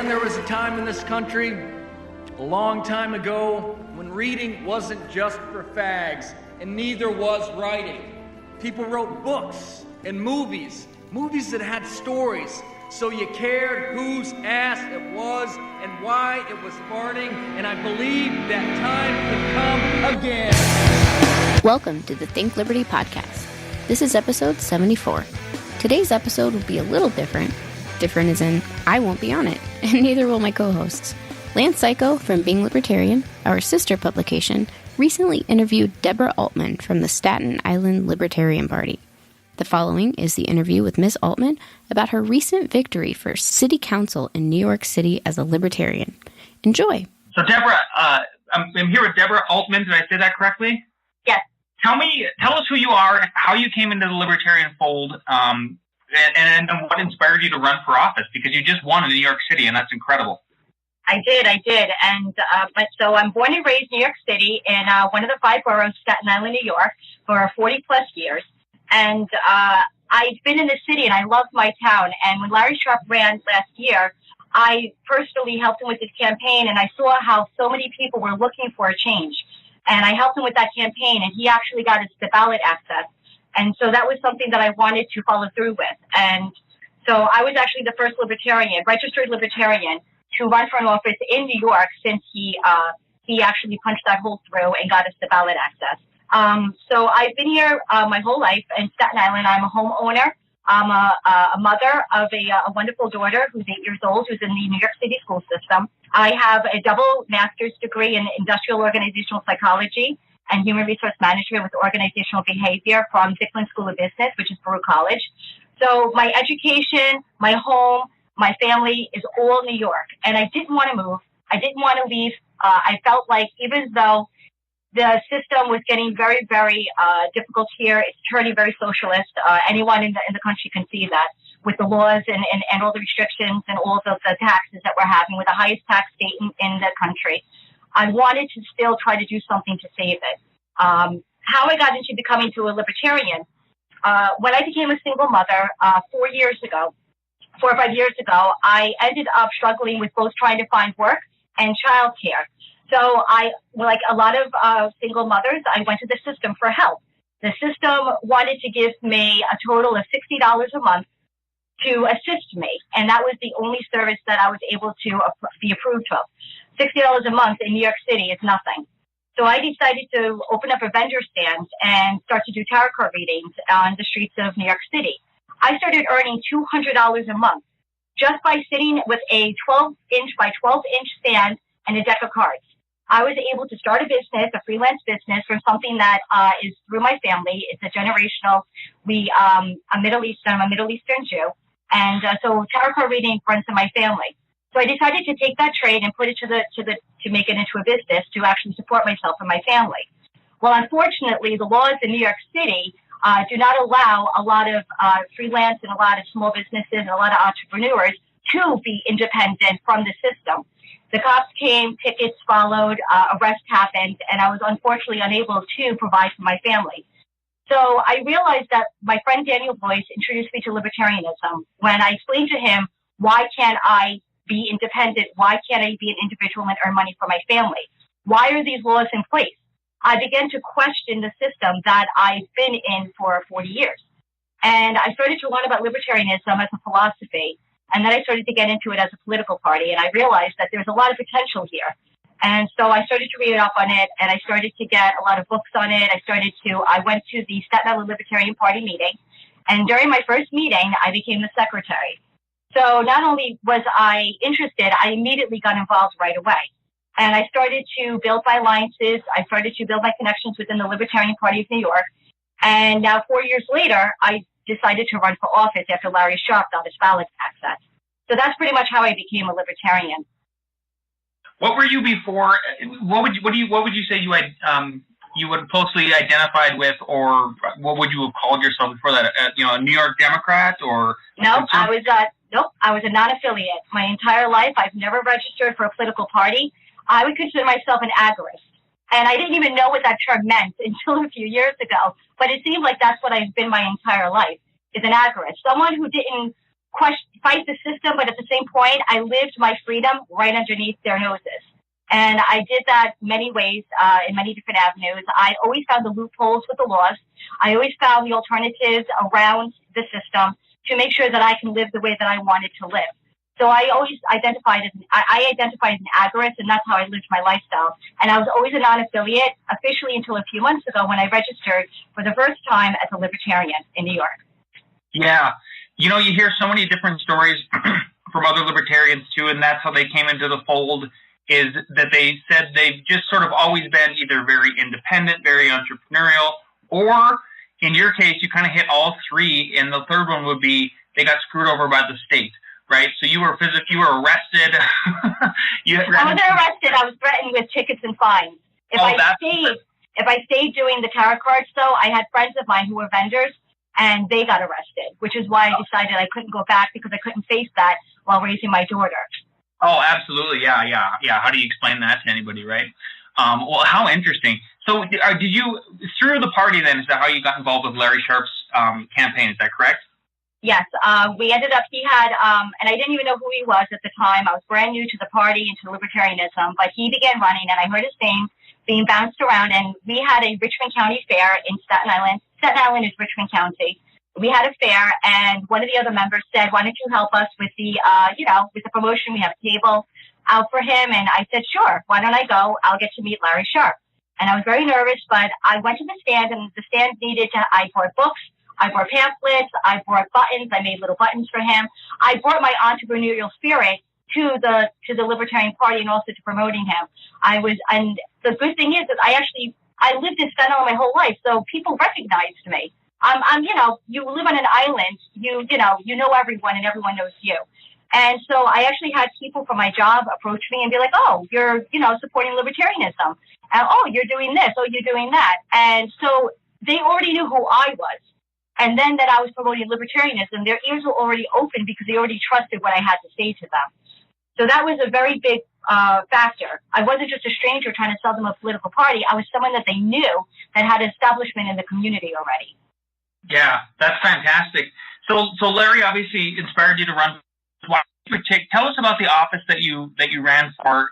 then there was a time in this country, a long time ago, when reading wasn't just for fags, and neither was writing. People wrote books and movies that had stories, so you cared whose ass it was and why it was burning, and I believe that time can come again. Welcome to the Think Liberty podcast. This is episode 74. Today's episode will be a little different. Different as in, I won't be on it, and neither will my co-hosts. Lance Cayko from Being Libertarian, our sister publication, recently interviewed Debra Altman from the Staten Island Libertarian Party. The following is the interview with Ms. Altman about her recent victory for City Council in New York City as a Libertarian. Enjoy. So, Debra, I'm here with Debra Altman. Did I say that correctly? Yes. Tell us who you are, how you came into the Libertarian fold, and what inspired you to run for office, because you just won in New York City, and that's incredible. I did. And so I'm born and raised in New York City in one of the 5 boroughs, Staten Island, New York, for 40-plus years. And I've been in the city, and I love my town. And when Larry Sharpe ran last year, I personally helped him with his campaign, and I saw how so many people were looking for a change. And I helped him with that campaign, and he actually got us the ballot access. And so that was something that I wanted to follow through with. And so I was actually the first libertarian, registered libertarian, to run for an office in New York since he actually punched that hole through and got us the ballot access. So I've been here my whole life in Staten Island. I'm a homeowner. I'm a mother of a wonderful daughter who's 8 years old, who's in the New York City school system. I have a double master's degree in industrial organizational psychology and human resource management with organizational behavior from Dickman School of Business, which is Baruch College. So my education, my home, my family is all New York. And I didn't want to move. I didn't want to leave. I felt like even though the system was getting very, very difficult here, it's turning very socialist. Anyone in the country can see that with the laws and all the restrictions and all of the taxes that we're having. With the highest tax state in the country. I wanted to still try to do something to save it. How I got into becoming a libertarian, when I became a single mother 4 or 5 years ago, I ended up struggling with both trying to find work and childcare. So like a lot of single mothers, I went to the system for help. The system wanted to give me a total of $60 a month to assist me, and that was the only service that I was able to be approved of. $60 a month in New York City is nothing. So I decided to open up a vendor stand and start to do tarot card readings on the streets of New York City. I started earning $200 a month just by sitting with a 12-inch by 12-inch stand and a deck of cards. I was able to start a business, a freelance business, from something that is through my family. It's a generational. I'm a Middle Eastern Jew, and so tarot card reading runs in my family. So I decided to take that trade and put it to make it into a business to actually support myself and my family. Well, unfortunately, the laws in New York City do not allow a lot of freelance and a lot of small businesses and a lot of entrepreneurs to be independent from the system. The cops came, tickets followed, arrest happened, and I was unfortunately unable to provide for my family. So I realized that my friend Daniel Boyce introduced me to libertarianism when I explained to him, why can't I be independent? Why can't I be an individual and earn money for my family? Why are these laws in place? I began to question the system that I've been in for 40 years. And I started to learn about libertarianism as a philosophy. And then I started to get into it as a political party. And I realized that there's a lot of potential here. And so I started to read up on it, and I started to get a lot of books on it. I went to the Staten Island Libertarian Party meeting. And during my first meeting, I became the secretary. So not only was I interested, I immediately got involved right away. And I started to build my alliances. I started to build my connections within the Libertarian Party of New York. And now 4 years later, I decided to run for office after Larry Sharpe got his ballot access. So that's pretty much how I became a libertarian. What were you before? What would you say you had you would closely identified with, or what would you have called yourself before that? A New York Democrat or? No, I was a non-affiliate. My entire life, I've never registered for a political party. I would consider myself an agorist. And I didn't even know what that term meant until a few years ago. But it seemed like that's what I've been my entire life, is an agorist. Someone who didn't fight the system, but at the same point, I lived my freedom right underneath their noses. And I did that many ways, in many different avenues. I always found the loopholes with the laws. I always found the alternatives around the system to make sure that I can live the way that I wanted to live. So I always identified as I identified as an agorist, and that's how I lived my lifestyle. And I was always a non-affiliate, officially until a few months ago when I registered for the first time as a libertarian in New York. Yeah. You know, you hear so many different stories from other libertarians too, and that's how they came into the fold, is that they said they've just sort of always been either very independent, very entrepreneurial, or in your case, you kind of hit all three, and the third one would be they got screwed over by the state. Right, so you were arrested. I wasn't arrested. I was threatened with tickets and fines. If I stayed doing the tarot cards, though, I had friends of mine who were vendors, and they got arrested, which is why I decided I couldn't go back because I couldn't face that while raising my daughter. Oh, absolutely, yeah. How do you explain that to anybody, right? Well, how interesting. So, did you through the party then? Is that how you got involved with Larry Sharpe's campaign? Is that correct? Yes, we ended up, he had, and I didn't even know who he was at the time. I was brand new to the party and to libertarianism, but he began running, and I heard his name being bounced around, and we had a Richmond County fair in Staten Island. Staten Island is Richmond County. We had a fair, and one of the other members said, why don't you help us with the, with the promotion? We have a table out for him, and I said, sure, why don't I go? I'll get to meet Larry Sharpe. And I was very nervous, but I went to the stand, and the stand I bought books, I bought pamphlets, I brought buttons, I made little buttons for him. I brought my entrepreneurial spirit to the Libertarian Party and also to promoting him. And the good thing is that I lived in Staten Island my whole life, so people recognized me. You live on an island, you know everyone and everyone knows you. And so I actually had people from my job approach me and be like, oh, you're, supporting libertarianism. And, oh, you're doing this, oh, you're doing that. And so they already knew who I was. And then that I was promoting libertarianism, their ears were already open because they already trusted what I had to say to them. So that was a very big factor. I wasn't just a stranger trying to sell them a political party. I was someone that they knew that had an establishment in the community already. Yeah, that's fantastic. So Larry obviously inspired you to run. Tell us about the office that you ran for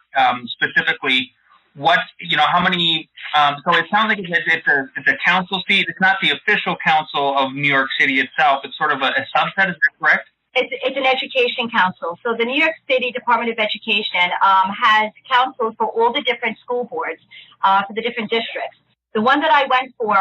specifically. How many, so it sounds like it's a council seat. It's not the official council of New York City itself. It's sort of a subset. Is that correct? It's an education council. So the New York City Department of Education has councils for all the different school boards for the different districts. The one that I went for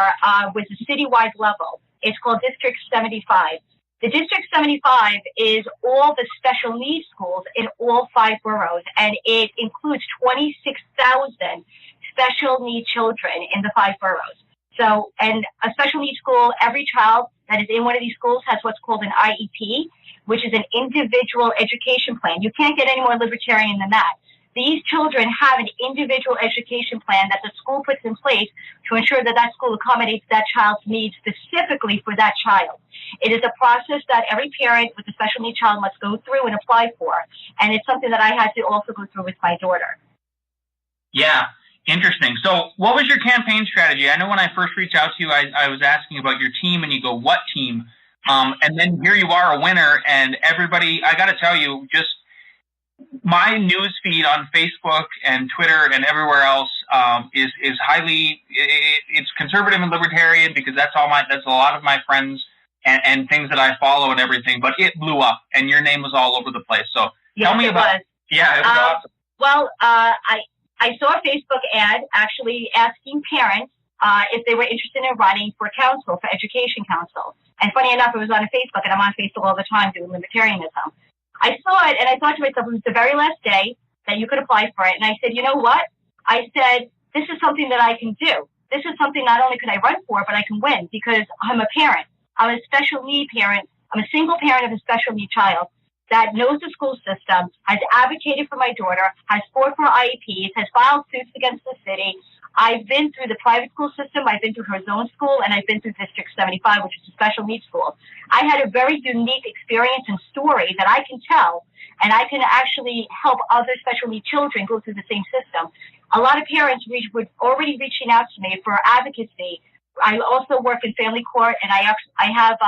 was a citywide level. It's called District 75. The District 75 is all the special needs schools in all 5 boroughs, and it includes 26,000 special need children in the 5 boroughs. So, and a special needs school, every child that is in one of these schools has what's called an IEP, which is an individual education plan. You can't get any more libertarian than that. These children have an individual education plan that the school puts in place to ensure that school accommodates that child's needs specifically for that child. It is a process that every parent with a special needs child must go through and apply for, and it's something that I had to also go through with my daughter. Yeah, interesting. So what was your campaign strategy? I know when I first reached out to you, I was asking about your team, and you go, what team? And then here you are, a winner, and everybody, I got to tell you, just my news feed on Facebook and Twitter and everywhere else is highly, it's conservative and libertarian because that's a lot of my friends and things that I follow and everything. But it blew up, and your name was all over the place. So tell me about. Yeah, it was awesome. Well, I saw a Facebook ad actually asking parents if they were interested in running for council, for education council. And funny enough, it was on Facebook, and I'm on Facebook all the time doing libertarianism. I saw it, and I thought to myself, it was the very last day that you could apply for it. And I said, you know what? I said, this is something that I can do. This is something not only can I run for, but I can win because I'm a parent. I'm a special need parent. I'm a single parent of a special need child that knows the school system, has advocated for my daughter, has fought for IEPs, has filed suits against the city. I've been through the private school system, I've been through her zone school, and I've been through District 75, which is a special needs school. I had a very unique experience and story that I can tell, and I can actually help other special need children go through the same system. A lot of parents were already reaching out to me for advocacy I also work in family court, and I have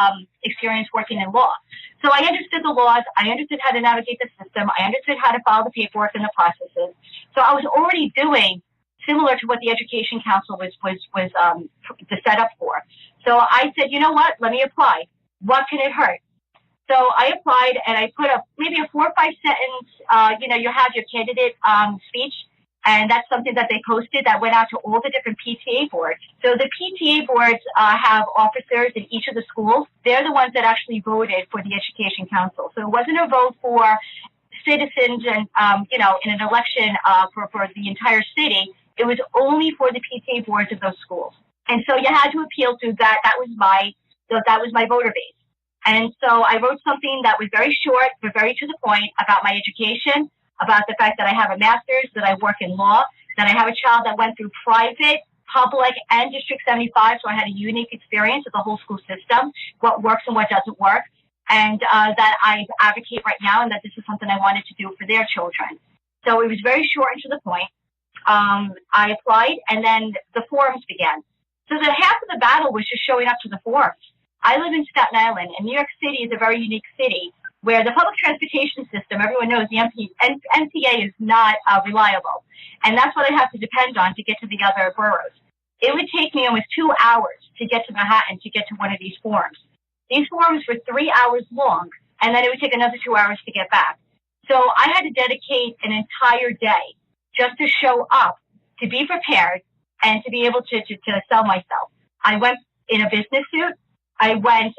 experience working in law. So I understood the laws. I understood how to navigate the system. I understood how to follow the paperwork and the processes. So I was already doing similar to what the Education Council was the setup for. So I said, you know what? Let me apply. What can it hurt? So I applied, and I put maybe a 4 or 5 sentence. You have your candidate speech. And that's something that they posted that went out to all the different PTA boards. So the PTA boards have officers in each of the schools. They're the ones that actually voted for the Education Council. So it wasn't a vote for citizens and, in an election for the entire city. It was only for the PTA boards of those schools. And so you had to appeal to that. That was my voter base. And so I wrote something that was very short, but very to the point about my education, about the fact that I have a master's, that I work in law, that I have a child that went through private, public, and District 75, so I had a unique experience of the whole school system, what works and what doesn't work, and that I advocate right now, and that this is something I wanted to do for their children. So it was very short and to the point. I applied, and then the forums began. So the half of the battle was just showing up to the forums. I live in Staten Island, and New York City is a very unique city, where the public transportation system, everyone knows the MTA is not reliable. And that's what I have to depend on to get to the other boroughs. It would take me almost 2 hours to get to Manhattan to get to one of these forums. These forums were 3 hours long, and then it would take another 2 hours to get back. So I had to dedicate an entire day just to show up, to be prepared, and to be able to sell myself. I went in a business suit. I went,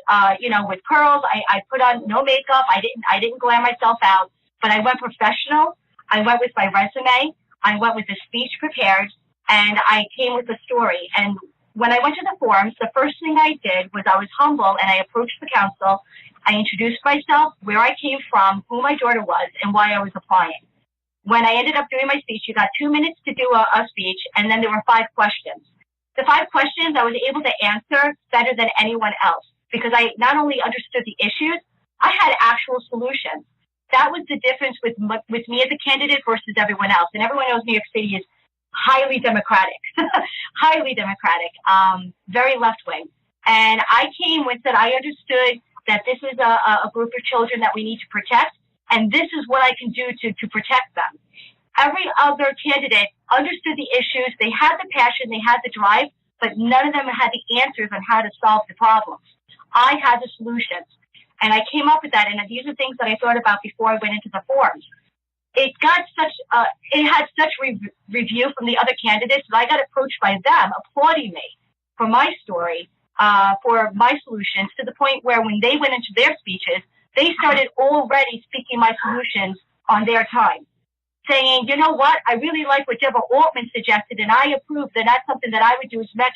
with curls. I put on no makeup. I didn't glam myself out, but I went professional. I went with my resume. I went with the speech prepared, and I came with a story. And when I went to the forums, the first thing I did was I was humble, and I approached the council. I introduced myself, where I came from, who my daughter was, and why I was applying. When I ended up doing my speech, you got 2 minutes to do a speech, and then there were 5 questions. The 5 questions I was able to answer better than anyone else because I not only understood the issues, I had actual solutions. That was the difference with me as a candidate versus everyone else. And everyone knows New York City is highly democratic, highly democratic, very left-wing. And I came and said I understood that this is a group of children that we need to protect, and this is what I can do to protect them. Every other candidate understood the issues. They had the passion, they had the drive, but none of them had the answers on how to solve the problems. I had the solutions, and I came up with that. And these are things that I thought about before I went into the forums. It had such review from the other candidates that I got approached by them, applauding me for my story, for my solutions, to the point where when they went into their speeches, they started already speaking my solutions on their time, saying, you know what, I really like what Debra Altman suggested, and I approve, and that's something that I would do as much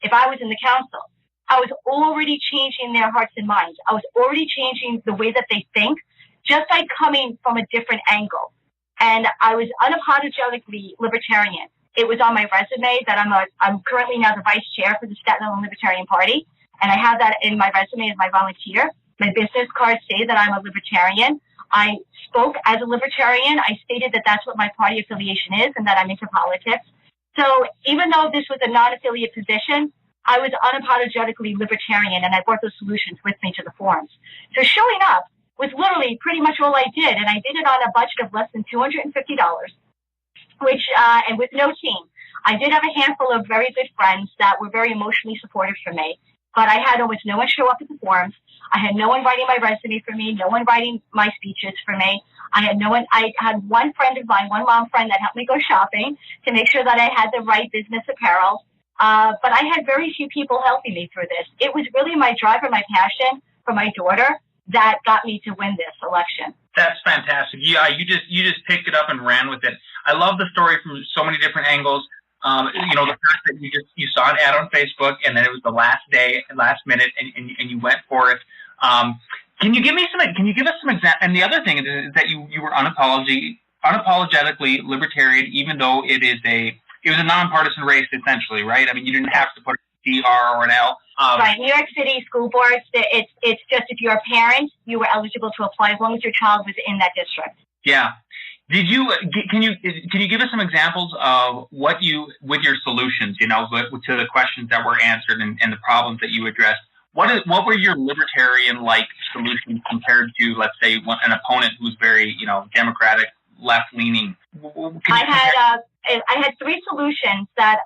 if I was in the council. I was already changing their hearts and minds. I was already changing the way that they think, just by coming from a different angle. And I was unapologetically libertarian. It was on my resume that I'm currently now the vice chair for the Staten Island Libertarian Party, and I have that in my resume as my volunteer. My business cards say that I'm a libertarian. I spoke as a libertarian. I stated that that's what my party affiliation is and that I'm into politics. So even though this was a non-affiliate position, I was unapologetically libertarian, and I brought those solutions with me to the forums. So showing up was literally pretty much all I did, and I did it on a budget of less than $250, and with no team. I did have a handful of very good friends that were very emotionally supportive for me, but I had almost no one show up at the forums. I had no one writing my resume for me, no one writing my speeches for me. I had one friend of mine, one mom friend that helped me go shopping to make sure that I had the right business apparel. But I had very few people helping me through this. It was really my drive and my passion for my daughter that got me to win this election. That's fantastic. Yeah, you just picked it up and ran with it. I love the story from so many different angles. The fact that you saw an ad on Facebook, and then it was the last day, last minute, and you went for it. Can you give us some examples? And the other thing is that you were unapologetically libertarian, even though it was a nonpartisan race essentially, right? I mean, you didn't have to put a DR or an L. Right. New York City school boards, it's just if you're a parent, you were eligible to apply as long as your child was in that district. Yeah. Can you give us some examples of what with your solutions, to the questions that were answered and the problems that you addressed? What were your libertarian-like solutions compared to, let's say, an opponent who's very, Democratic, left-leaning? I had three solutions that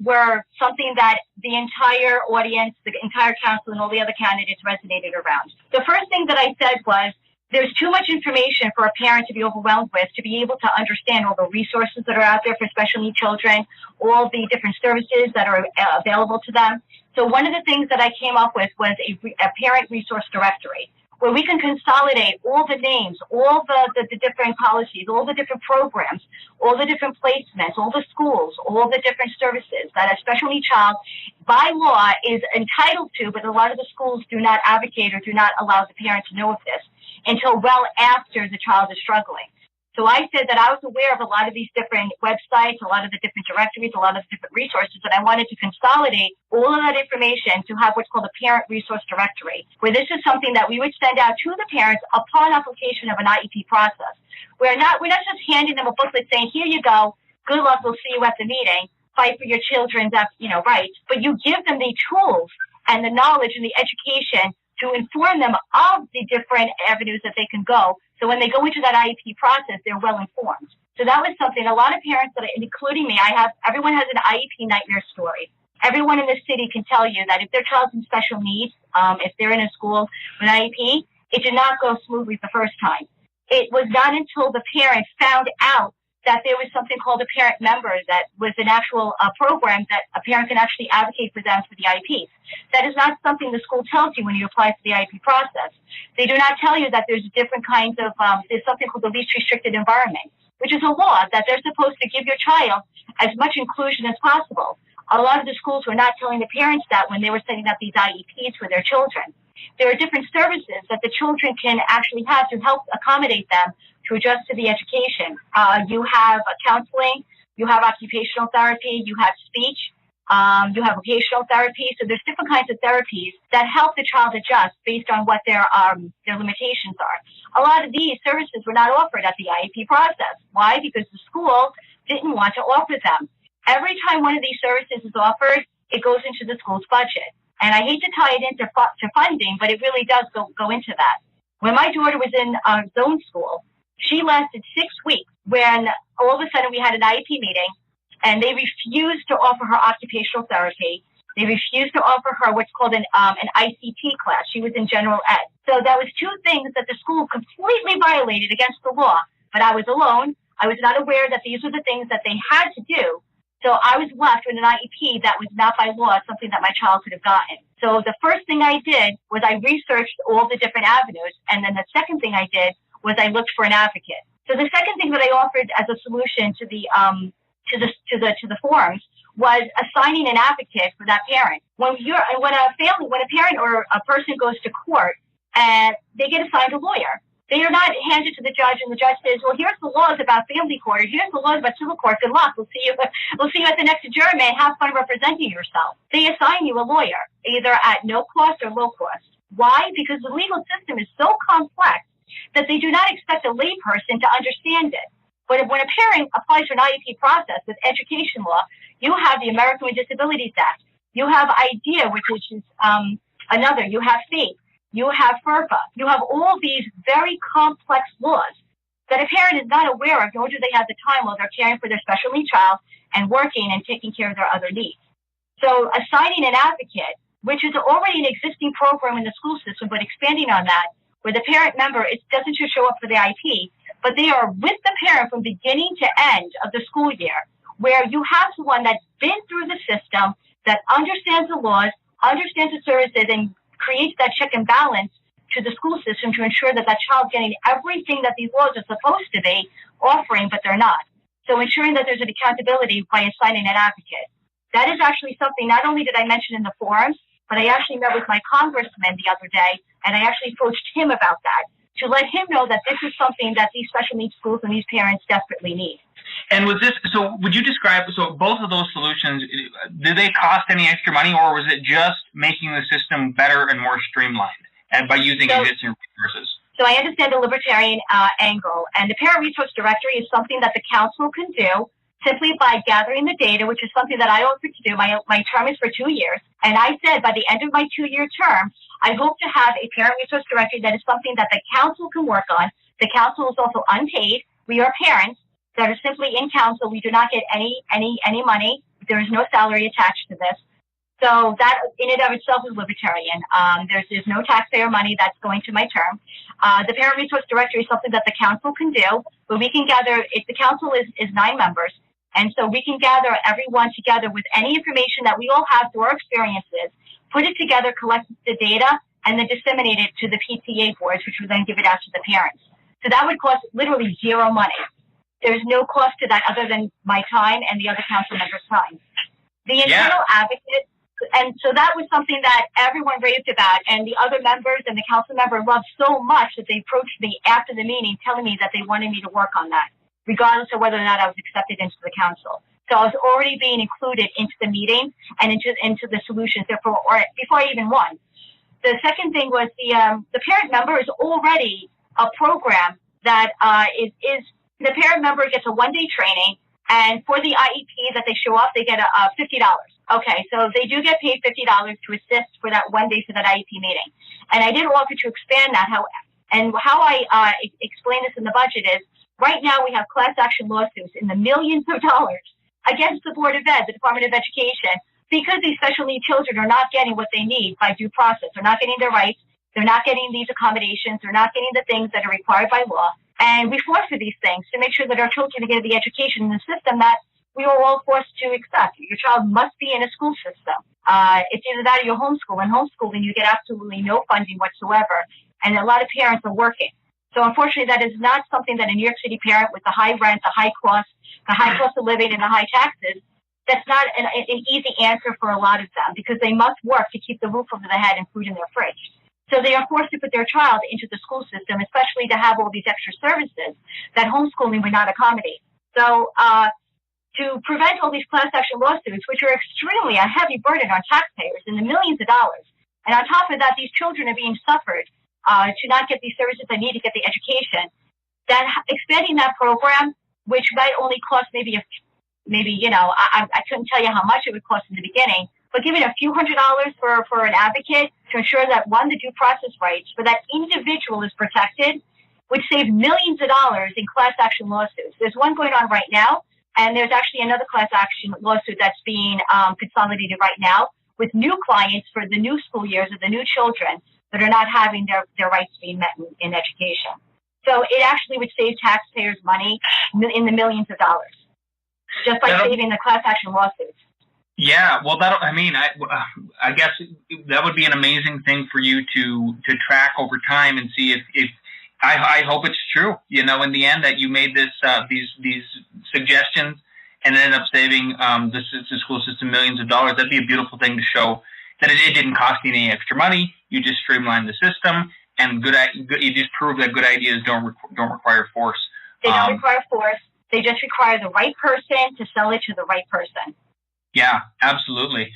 were something that the entire audience, the entire council, and all the other candidates resonated around. The first thing that I said was, there's too much information for a parent to be overwhelmed with to be able to understand all the resources that are out there for special needs children, all the different services that are available to them. So one of the things that I came up with was a parent resource directory, where we can consolidate all the names, all the different policies, all the different programs, all the different placements, all the schools, all the different services that a special needs child by law is entitled to, but a lot of the schools do not advocate or do not allow the parent to know of this until well after the child is struggling. So I said that I was aware of a lot of these different websites, a lot of the different directories, a lot of the different resources, and I wanted to consolidate all of that information to have what's called a parent resource directory, where this is something that we would send out to the parents upon application of an IEP process. We're not just handing them a booklet saying, here you go, good luck, we'll see you at the meeting, fight for your children's rights, but you give them the tools and the knowledge and the education to inform them of the different avenues that they can go. So when they go into that IEP process, they're well informed. So that was something a lot of parents, including me, everyone has an IEP nightmare story. Everyone in the city can tell you that if their child's in special needs, if they're in a school with an IEP, it did not go smoothly the first time. It was not until the parent found out that there was something called a parent member that was an actual program that a parent can actually advocate for them for the IEPs. That is not something the school tells you when you apply for the IEP process. They do not tell you that there's different kinds of, there's something called the least restricted environment, which is a law that they're supposed to give your child as much inclusion as possible. A lot of the schools were not telling the parents that when they were setting up these IEPs for their children. There are different services that the children can actually have to help accommodate them to adjust to the education. You have counseling, you have occupational therapy, you have speech, you have vocational therapy. So there's different kinds of therapies that help the child adjust based on what their limitations are. A lot of these services were not offered at the IEP process. Why? Because the school didn't want to offer them. Every time one of these services is offered, it goes into the school's budget. And I hate to tie it into funding, but it really does go into that. When my daughter was in zone school, she lasted 6 weeks when all of a sudden we had an IEP meeting and they refused to offer her occupational therapy. They refused to offer her what's called an ICT class. She was in general ed. So that was two things that the school completely violated against the law. But I was alone. I was not aware that these were the things that they had to do. So I was left with an IEP that was not by law something that my child could have gotten. So the first thing I did was I researched all the different avenues. And then the second thing I did was I looked for an advocate. So the second thing that I offered as a solution to the forums was assigning an advocate for that parent. When a parent or a person goes to court and they get assigned a lawyer, they are not handed to the judge and the judge says, well, here's the laws about family court, or here's the laws about civil court. Good luck. We'll see you at the next adjournment. Have fun representing yourself. They assign you a lawyer, either at no cost or low cost. Why? Because the legal system is so complex that they do not expect a layperson to understand it. But when a parent applies for an IEP process with education law, you have the American with Disabilities Act. You have IDEA, which is another. You have FAPE. You have FERPA. You have all these very complex laws that a parent is not aware of, nor do they have the time while they're caring for their special needs child and working and taking care of their other needs. So assigning an advocate, which is already an existing program in the school system, but expanding on that, where the parent member doesn't just show up for the IEP, but they are with the parent from beginning to end of the school year, where you have someone that's been through the system, that understands the laws, understands the services, and creates that check and balance to the school system to ensure that that child's getting everything that these laws are supposed to be offering, but they're not. So ensuring that there's an accountability by assigning an advocate. That is actually something not only did I mention in the forums, but I actually met with my congressman the other day, and I actually approached him about that to let him know that this is something that these special needs schools and these parents desperately need. And would you describe, both of those solutions, did they cost any extra money, or was it just making the system better and more streamlined and by using existing resources? So I understand the libertarian angle, and the Parent Resource Directory is something that the council can do simply by gathering the data, which is something that I offered to do. My term is for 2 years, and I said by the end of my 2-year term, I hope to have a Parent Resource Directory that is something that the council can work on. The council is also unpaid. We are parents that are simply in council. We do not get any money. There is no salary attached to this. So that in and of itself is libertarian. There's no taxpayer money that's going to my term. The Parent Resource Directory is something that the council can do, but we can gather, if the council is 9 members, and so we can gather everyone together with any information that we all have through our experiences, put it together, collect the data, and then disseminate it to the PTA boards, which will then give it out to the parents. So that would cost literally zero money. There's no cost to that other than my time and the other council members' time. The internal advocate, and so that was something that everyone raved about, and the other members and the council member loved so much that they approached me after the meeting telling me that they wanted me to work on that, regardless of whether or not I was accepted into the council. So I was already being included into the meeting and into the solutions before I even won. The second thing was the parent member is already a program that is the parent member gets a 1-day training, and for the IEP that they show up, they get a $50. Okay, so they do get paid $50 to assist for that 1 day for that IEP meeting. And I did offer to expand that. How I explain this in the budget is, right now we have class action lawsuits in the millions of dollars against the Board of Ed, the Department of Education, because these special needs children are not getting what they need by due process. They're not getting their rights. They're not getting these accommodations. They're not getting the things that are required by law. And we force for these things to make sure that our children are getting the education in the system that we are all forced to accept. Your child must be in a school system. It's either that or you're homeschooling. Homeschooling, you get absolutely no funding whatsoever. And a lot of parents are working. So unfortunately, that is not something that a New York City parent with the high rent, the high cost of living, and the high taxes, that's not an easy answer for a lot of them, because they must work to keep the roof over their head and food in their fridge. So they are forced to put their child into the school system, especially to have all these extra services that homeschooling would not accommodate. So to prevent all these class action lawsuits, which are extremely a heavy burden on taxpayers in the millions of dollars, and on top of that, these children are being suffered to not get these services they need to get the education, that expanding that program, which might only cost maybe I couldn't tell you how much it would cost in the beginning, but giving a few $100s for an advocate to ensure that, one, the due process rights for that individual is protected, would save millions of dollars in class action lawsuits. There's one going on right now, and there's actually another class action lawsuit that's being consolidated right now with new clients for the new school years of the new children that are not having their rights being met in education. So it actually would save taxpayers money in the millions of dollars just by saving the class action lawsuits. Yeah, well, I guess that would be an amazing thing for you to track over time and see if I hope it's true. In the end, that you made these suggestions and ended up saving the school system millions of dollars. That'd be a beautiful thing to show that it didn't cost you any extra money. You just streamlined the system, and you just prove that good ideas don't require force. They don't require force. They just require the right person to sell it to the right person. Yeah, absolutely.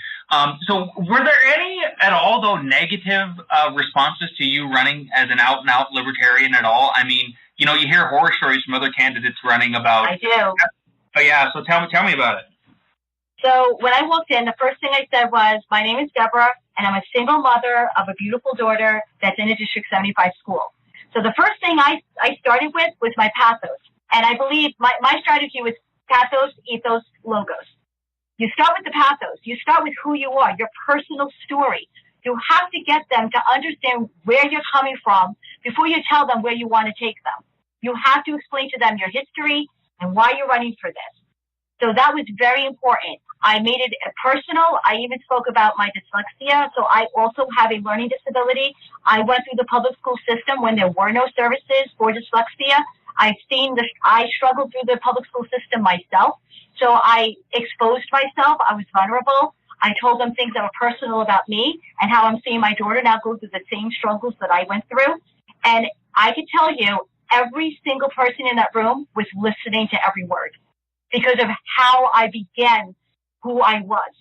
So were there any at all, though, negative responses to you running as an out-and-out libertarian at all? I mean, you hear horror stories from other candidates running about... I do. Oh, yeah, so tell me about it. So when I walked in, the first thing I said was, my name is Debra, and I'm a single mother of a beautiful daughter that's in a District 75 school. So the first thing I started with was my pathos. And I believe my strategy was pathos, ethos, logos. You start with the pathos. You start with who you are, your personal story. You have to get them to understand where you're coming from before you tell them where you want to take them. You have to explain to them your history and why you're running for this. So that was very important. I made it personal. I even spoke about my dyslexia. So I also have a learning disability. I went through the public school system when there were no services for dyslexia. I struggled through the public school system myself. So I exposed myself. I was vulnerable. I told them things that were personal about me and how I'm seeing my daughter now go through the same struggles that I went through. And I could tell you, every single person in that room was listening to every word because of how I began who I was.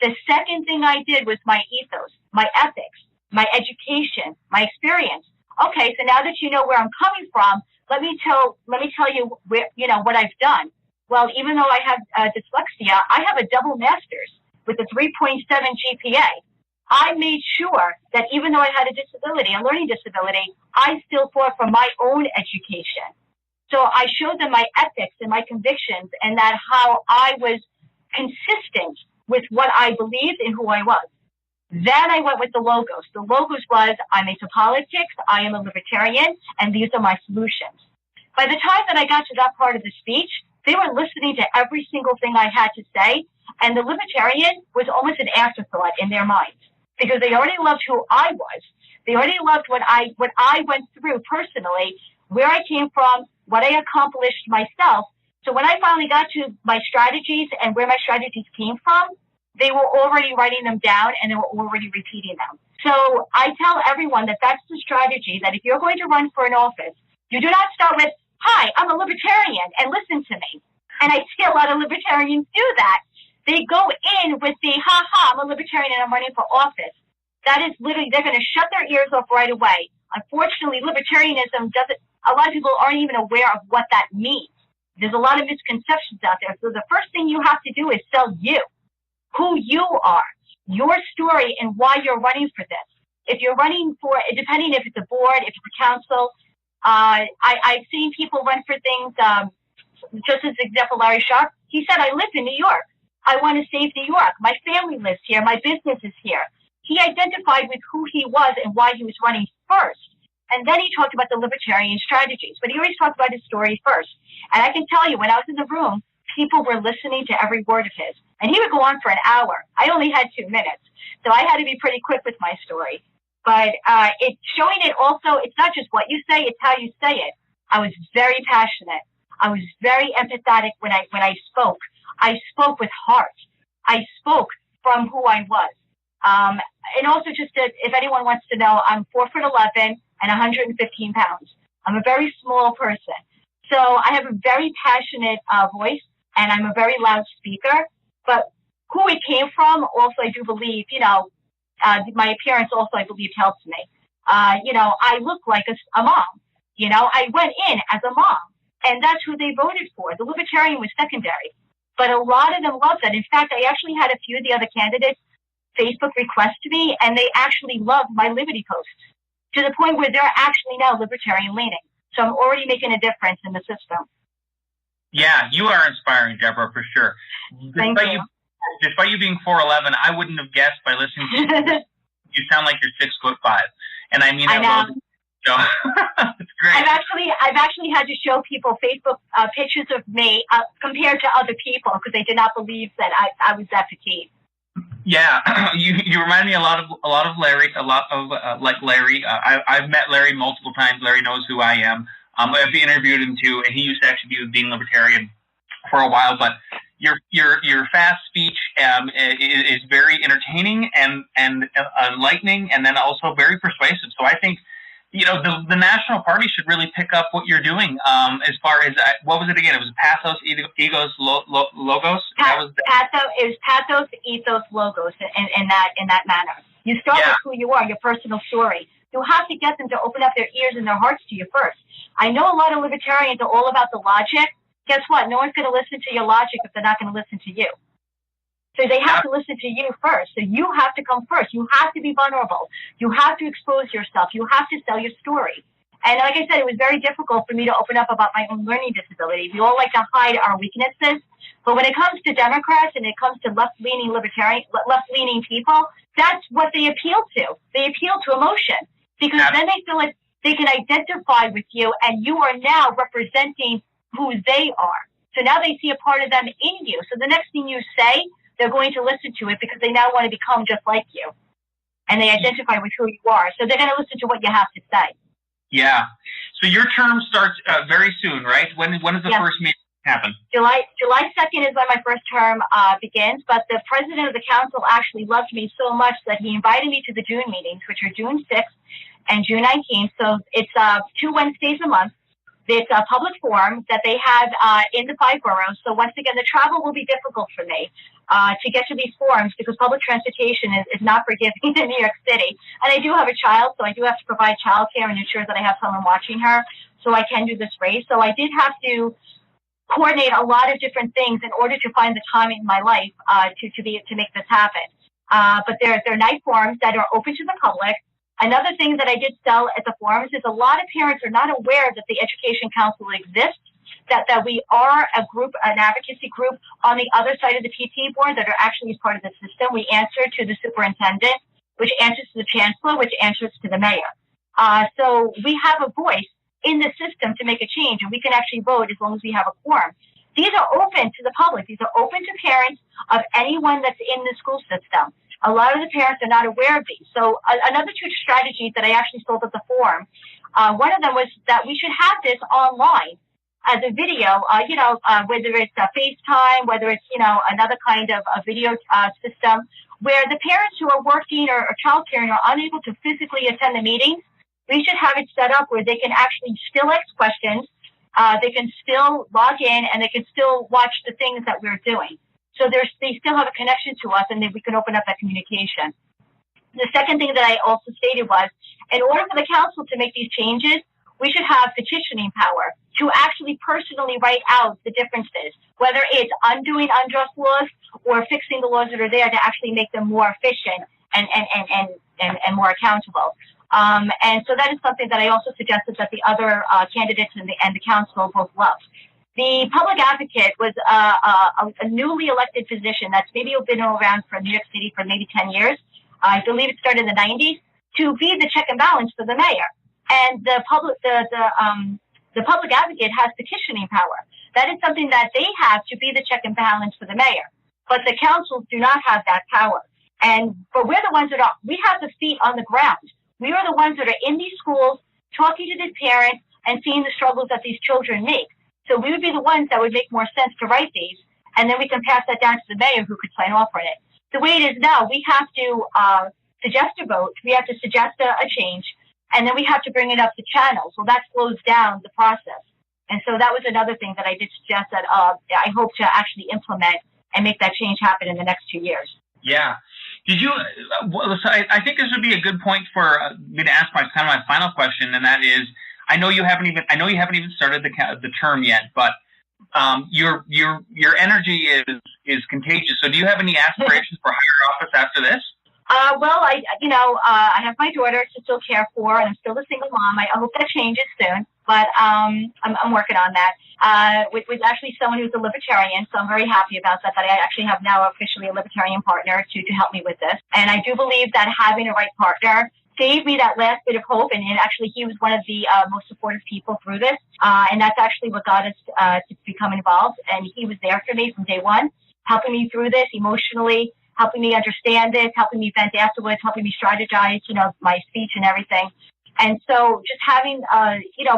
The second thing I did was my ethos, my ethics, my education, my experience. okay, so now that you know where I'm coming from, let me tell you where, what I've done. Well, even though I have dyslexia, I have a double master's with a 3.7 GPA. I made sure that even though I had a disability, a learning disability, I still fought for my own education. So I showed them my ethics and my convictions, and that how I was consistent with what I believed and who I was. Then I went with the logos. The logos was, I'm into politics, I am a libertarian, and these are my solutions. By the time that I got to that part of the speech, they were listening to every single thing I had to say, and the libertarian was almost an afterthought in their minds, because they already loved who I was. They already loved what I went through personally, where I came from, what I accomplished myself. So when I finally got to my strategies and where my strategies came from, they were already writing them down and they were already repeating them. So I tell everyone that that's the strategy, that if you're going to run for an office, you do not start with, hi, I'm a libertarian, and listen to me. And I see a lot of libertarians do that. They go in with the, I'm a libertarian and I'm running for office. That is literally, they're going to shut their ears off right away. Unfortunately, libertarianism a lot of people aren't even aware of what that means. There's a lot of misconceptions out there. So the first thing you have to do is sell you, who you are, your story, and why you're running for this. If you're running for, depending if it's a board, if it's a council, I've seen people run for things, just as example, Larry Sharpe, he said, I live in New York. I want to save New York. My family lives here. My business is here. He identified with who he was and why he was running first. And then he talked about the libertarian strategies, but he always talked about his story first. And I can tell you, when I was in the room, people were listening to every word of his. And he would go on for an hour. I only had 2 minutes. So I had to be pretty quick with my story. But it's showing it also, it's not just what you say, it's how you say it. I was very passionate. I was very empathetic when I spoke. I spoke with heart. I spoke from who I was. And also just if anyone wants to know, I'm 4'11" and 115 pounds. I'm a very small person. So I have a very passionate voice, and I'm a very loud speaker. But who it came from, also I do believe, my appearance also I believe helps me. I look like a mom. I went in as a mom, and that's who they voted for. The libertarian was secondary. But a lot of them loved that. In fact, I actually had a few of the other candidates Facebook request me, and they actually loved my Liberty posts to the point where they're actually now libertarian leaning. So I'm already making a difference in the system. Yeah, you are inspiring, Debra, for sure. Despite you being 4'11", I wouldn't have guessed by listening to you. You sound like you're 6'5", and I mean that well. So it's great. I've actually had to show people Facebook pictures of me compared to other people because they did not believe that I was that petite. Yeah, you remind me a lot of Larry, like Larry. I've met Larry multiple times. Larry knows who I am. I've interviewed him too, and he used to actually be being libertarian for a while. But your fast speech is very entertaining and enlightening, and then also very persuasive. So I think the National Party should really pick up what you're doing. As far as what was it again? It was Pathos, Egos, Logos. It was Pathos, Ethos, Logos. In that manner, you start with who you are, your personal story. You have to get them to open up their ears and their hearts to you first. I know a lot of libertarians are all about the logic. Guess what? No one's going to listen to your logic if they're not going to listen to you. So they have to listen to you first. So you have to come first. You have to be vulnerable. You have to expose yourself. You have to sell your story. And like I said, it was very difficult for me to open up about my own learning disability. We all like to hide our weaknesses. But when it comes to Democrats and it comes to left-leaning left-leaning people, that's what they appeal to. They appeal to emotion because then they feel like they can identify with you and you are now representing who they are. So now they see a part of them in you. So the next thing you say, they're going to listen to it because they now want to become just like you. And they identify with who you are. So they're going to listen to what you have to say. Yeah. So your term starts very soon, right? When does the first meeting happen? July 2nd is when my first term begins. But the president of the council actually loved me so much that he invited me to the June meetings, which are June 6th and June 19th. So it's 2 Wednesdays a month. this public forum that they have in the 5 boroughs. So once again, the travel will be difficult for me to get to these forums because public transportation is not forgiving in New York City. And I do have a child, so I do have to provide childcare and ensure that I have someone watching her so I can do this race. So I did have to coordinate a lot of different things in order to find the time in my life to make this happen. But they're night forums that are open to the public. Another thing that I did sell at the forums is a lot of parents are not aware that the Education Council exists, that we are a group, an advocacy group on the other side of the PT board that are actually part of the system. We answer to the superintendent, which answers to the chancellor, which answers to the mayor. So we have a voice in the system to make a change, and we can actually vote as long as we have a quorum. These are open to the public. These are open to parents of anyone that's in the school system. A lot of the parents are not aware of these. So another 2 strategies that I actually sold at the forum, one of them was that we should have this online as a video, whether it's a FaceTime, whether it's, another kind of a video system, where the parents who are working or childcaring are unable to physically attend the meetings. We should have it set up where they can actually still ask questions, they can still log in, and they can still watch the things that we're doing. So they still have a connection to us, and then we can open up that communication. The second thing that I also stated was, in order for the council to make these changes, we should have petitioning power to actually personally write out the differences, whether it's undoing unjust laws or fixing the laws that are there to actually make them more efficient and more accountable. And so that is something that I also suggested that the other candidates and the council both love. The public advocate was a newly elected position that's maybe been around for New York City for maybe 10 years. I believe it started in the 90s to be the check and balance for the mayor. And the public advocate has petitioning power. That is something that they have to be the check and balance for the mayor. But the councils do not have that power. But we're the ones we have the feet on the ground. We are the ones that are in these schools, talking to the parents and seeing the struggles that these children make. So we would be the ones that would make more sense to write these, and then we can pass that down to the mayor who could sign off on it. The way it is now, we have to suggest a vote, we have to suggest a change, and then we have to bring it up the channels. Well, that slows down the process. And so that was another thing that I did suggest that I hope to actually implement and make that change happen in the next 2 years. Yeah. Did you? I think this would be a good point for me to ask my final question, and that is, I know you haven't even started the term yet, but your energy is contagious. So, do you have any aspirations for higher office after this? Well, I have my daughter to still care for, and I'm still a single mom. I hope that changes soon, but I'm working on that. With actually someone who's a libertarian, so I'm very happy about that. That I actually have now officially a libertarian partner to help me with this, and I do believe that having a right partner gave me that last bit of hope, and actually he was one of the most supportive people through this, and that's actually what got us to become involved. And he was there for me from day one, helping me through this emotionally, helping me understand it, helping me vent afterwards, helping me strategize, my speech and everything. And so just having,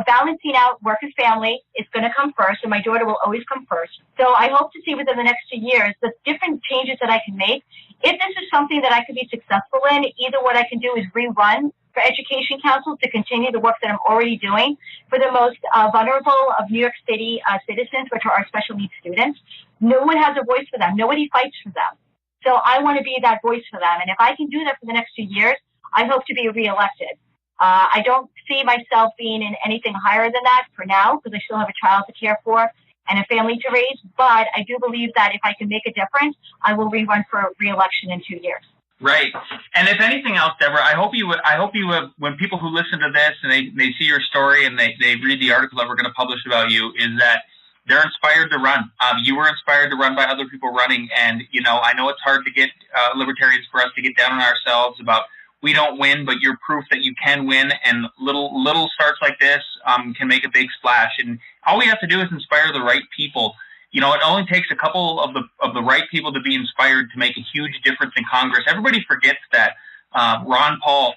balancing out work and family is going to come first, and my daughter will always come first. So I hope to see within the next 2 years the different changes that I can make. If this is something that I could be successful in, either what I can do is rerun for Education Council to continue the work that I'm already doing for the most vulnerable of New York City citizens, which are our special needs students. No one has a voice for them. Nobody fights for them. So I want to be that voice for them. And if I can do that for the next 2 years, I hope to be reelected. I don't see myself being in anything higher than that for now, because I still have a child to care for and a family to raise. But I do believe that if I can make a difference, I will rerun for re-election in 2 years. Right. And if anything else, Debra, I hope you have, when people who listen to this and they see your story and they read the article that we're going to publish about you, is that they're inspired to run. You were inspired to run by other people running. And, I know it's hard to get libertarians for us to get down on ourselves about we don't win, but you're proof that you can win. And little starts like this can make a big splash. And all we have to do is inspire the right people. It only takes a couple of the right people to be inspired to make a huge difference in Congress. Everybody forgets that Ron Paul,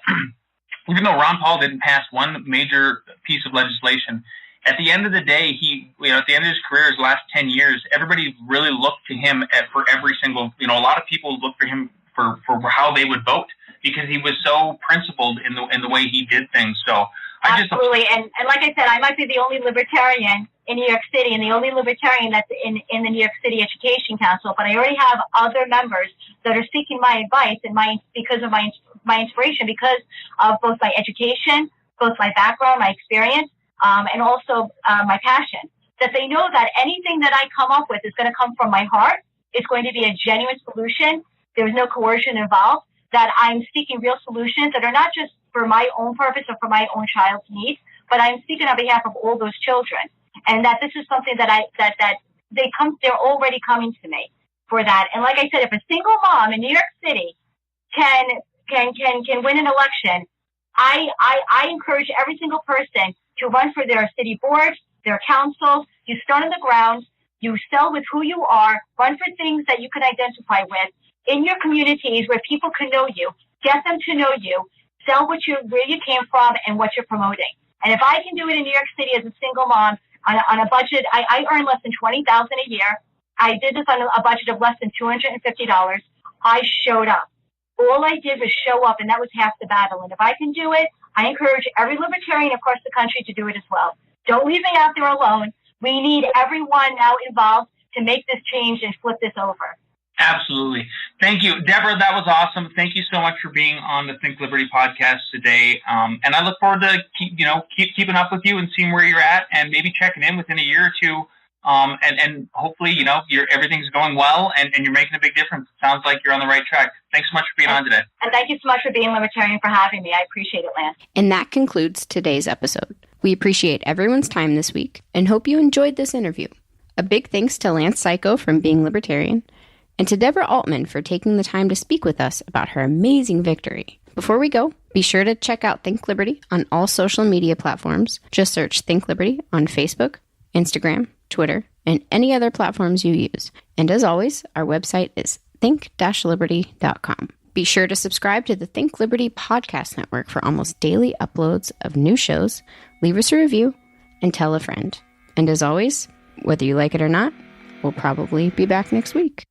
even though Ron Paul didn't pass one major piece of legislation, at the end of the day, at the end of his career, his last 10 years, everybody really looked to him for every single, a lot of people looked for him for how they would vote, because he was so principled in the way he did things. So Absolutely. And like I said, I might be the only libertarian in New York City and the only libertarian that's in the New York City Education Council, but I already have other members that are seeking my advice and because of my inspiration, because of both my education, both my background, my experience, and also my passion. That they know that anything that I come up with is going to come from my heart. It's going to be a genuine solution. There's no coercion involved. That I'm seeking real solutions that are not just for my own purpose or for my own child's needs, but I'm speaking on behalf of all those children. And that this is something that they're already coming to me for that. And like I said, if a single mom in New York City can win an election, I encourage every single person to run for their city boards, their councils. You start on the ground, you sell with who you are, run for things that you can identify with in your communities where people can know you, get them to know you, sell where you came from and what you're promoting. And if I can do it in New York City as a single mom on a budget, I earn less than $20,000 a year. I did this on a budget of less than $250. I showed up. All I did was show up, and that was half the battle. And if I can do it, I encourage every libertarian across the country to do it as well. Don't leave me out there alone. We need everyone now involved to make this change and flip this over. Absolutely. Thank you. Debra, that was awesome. Thank you so much for being on the Think Liberty podcast today. And I look forward to keeping up with you and seeing where you're at and maybe checking in within a year or two. And hopefully, everything's going well and you're making a big difference. It sounds like you're on the right track. Thanks so much for being on today. And thank you so much for being libertarian, for having me. I appreciate it, Lance. And that concludes today's episode. We appreciate everyone's time this week and hope you enjoyed this interview. A big thanks to Lance Cayko from Being Libertarian and to Debra Altman for taking the time to speak with us about her amazing victory. Before we go, be sure to check out Think Liberty on all social media platforms. Just search Think Liberty on Facebook, Instagram, Twitter, and any other platforms you use. And as always, our website is think-liberty.com. Be sure to subscribe to the Think Liberty Podcast Network for almost daily uploads of new shows. Leave us a review and tell a friend. And as always, whether you like it or not, we'll probably be back next week.